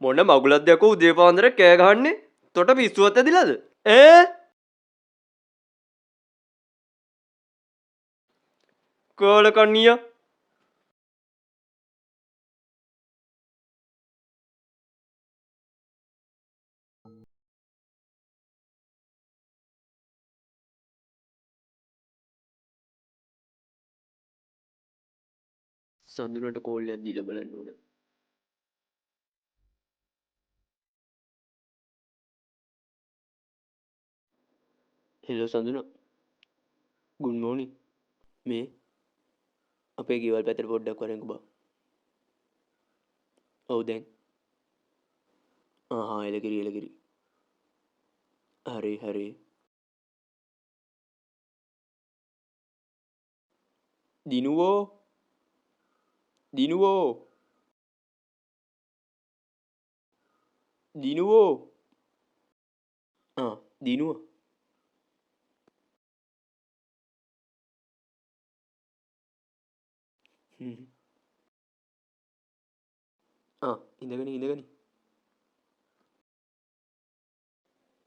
මොන මගුලක් දැකෝ උදේ පාන්දර කෑ ගහන්නේ? තොට පිස්සුවත් ඇදිලාද? කෝල කන්නියා සඳුනට කෝල් එකක් දීලා බලන්න ඕන. හෙලෝ සඳුන. ගුඩ් මෝනින්. මේ අපේ ගෙවල් පැත්තට පොඩ්ඩක් වරෙන්කෝ බා. ඔව් දැන්. එලකිරි. හරි. දිනුවෝ දිනුව ඉඳගනි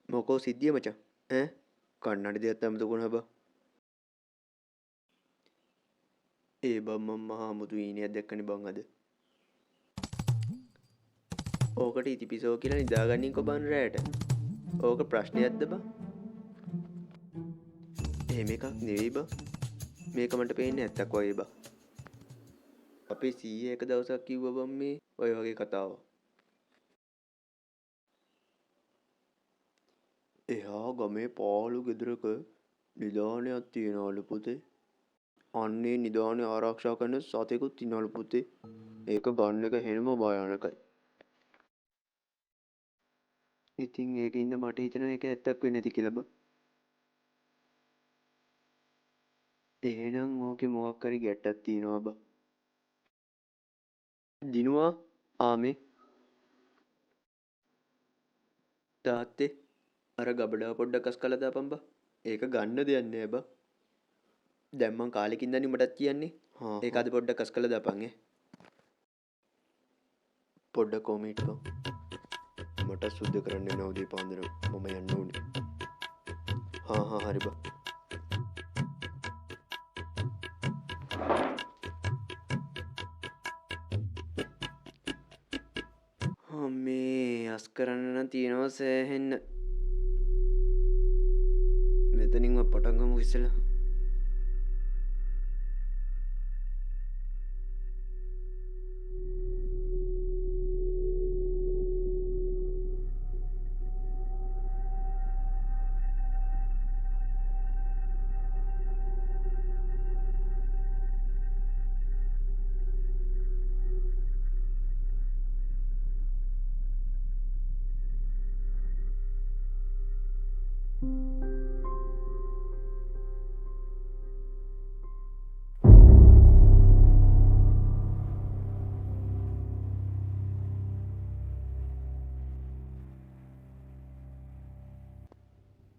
මොකෝ සිද්ධිය මචං කන්නඩි දෙයක් ඇමතුකුණ බා ඒ බම්ම මහා මුතු ඊනියක් දැක්කනේ බං අද ඕකට ඉතිපිසෝ කියලා නිදාගන්නින් කොබන් රෑට ඕක ප්‍රශ්නයක්ද බා එහෙම එකක් නෙවෙයි බා මේක මට පේන්නේ ඇත්තක් වගේ බා අපේ සීයේ එක දවසක් කිව්වා බම් මේ ඔය වගේ කතාවක් එහා ගමේ පාළු ගෙදරක නිධානයක් තියෙනවලු පුතේ අන්නේ නිධානය ආරක්ෂා කරන සතෙකුත් ඉන්නවලු පුතේ ඒක ගන්න එක හෙනම භයානකයි ඉතින් ඒකින්ද මට හිතෙනවා ඒක ඇත්තක් වෙන්නේ නැති කියලා බා එහෙනම් ඕකේ මොකක් හරි ගැටයක් තියෙනවා බා දිනුවා ආමේ තාත්තේ අර ගබඩාව පොඩ්ඩක් අස් කළා දාපන් බා ඒක ගන්න දෙයක් නෑ බා දැන් මං කාලෙකින් දන්නේ මටත් කියන්නේ ඒක අද පොඩ්ඩක් අස් කළා දාපන් පොඩ්ඩක් කොහොම හිටපන් මට සුද්ධ කරන්න වෙනවා උදේ පාන්දර මම යන්න ඕනේ හරි බා මේ අස් කරන්න නම් තියෙනවා සෑහෙන්න මෙතනින්ම පටන් ගමු ඉස්සෙල්ලා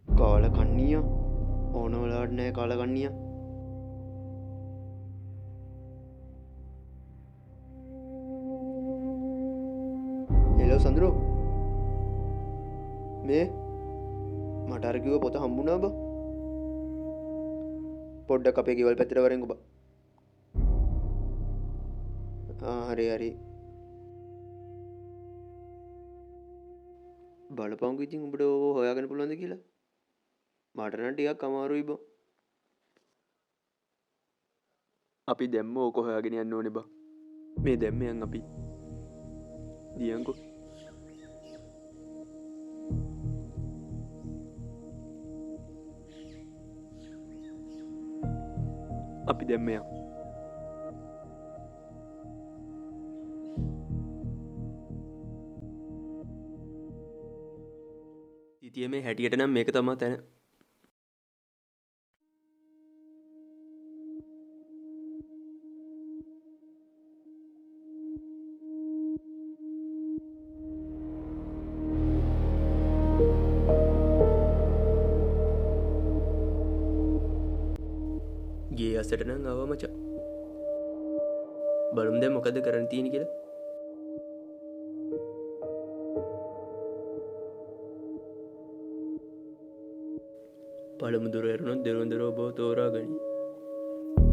කාලකන්නියා ඕන වෙලාවට නෑ කාලකන්නියා හෙලෝ සඳුරු මේ මට අර කිව්ව පොත හම්බුණා බා පොඩ්ඩක් අපේ ගෙවල් පැත්තට වරෙන්කෝ බා හරි බලපංකු ඉතින් උඹට ඕව හොයාගන්න පුළුවන්ද කියලා මට නම් ටිකක් අමාරුයි බං අපි දැම්ම ඕක හොයාගෙන යන්න ඕනේ බං මේ දැම්ම යන් අපි දියන්කෝ අපි දැම්ම යන් ඉතිය මේ හැටියට නම් මේක තමා තැන ගේ අසට නම් ආවා මචං බලමු දැන් මොකද කරන්න තියෙන්නේ කියලා. පළමු දොර ඇරුණොත් දෙවන දොර ඔබව තෝරා ගනි.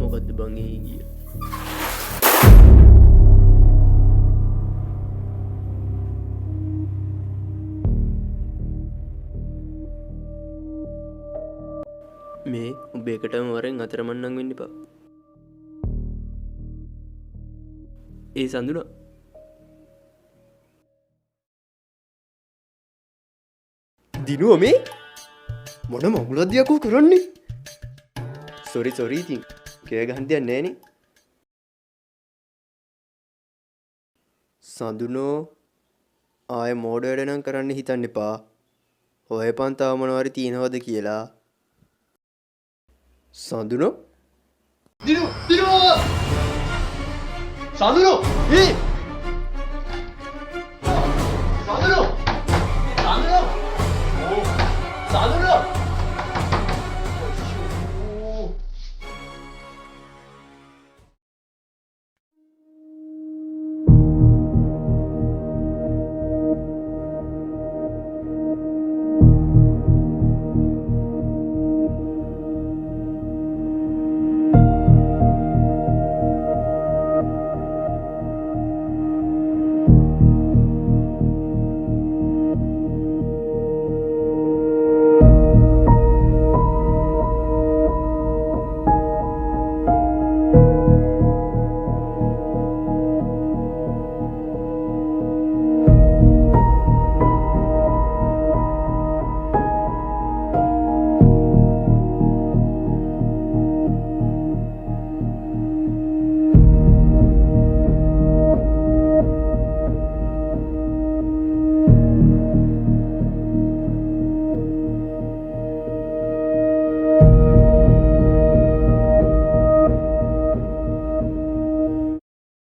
මොකද්ද බං ඒ කිය? මේ උඹ එකටම වරෙන් අතරමං වෙන්න එපා. ඒ සඳුනා දිනුව මේ මොන මමුලද්‍යයක්කෝ කරන්නේ? සොරි ඉතින් කෑ ගහන්න දෙයක් නෑනේ. සඳුනෝ ආයෙ මෝඩ වැඩ නම් කරන්න හිතන්න එපා. හොයපන් තව මොනවාරි තියෙනවද කියලා. සඳුනෝ දිනුව සඳුනෝ ඒ සඳුනෝ සඳුනෝ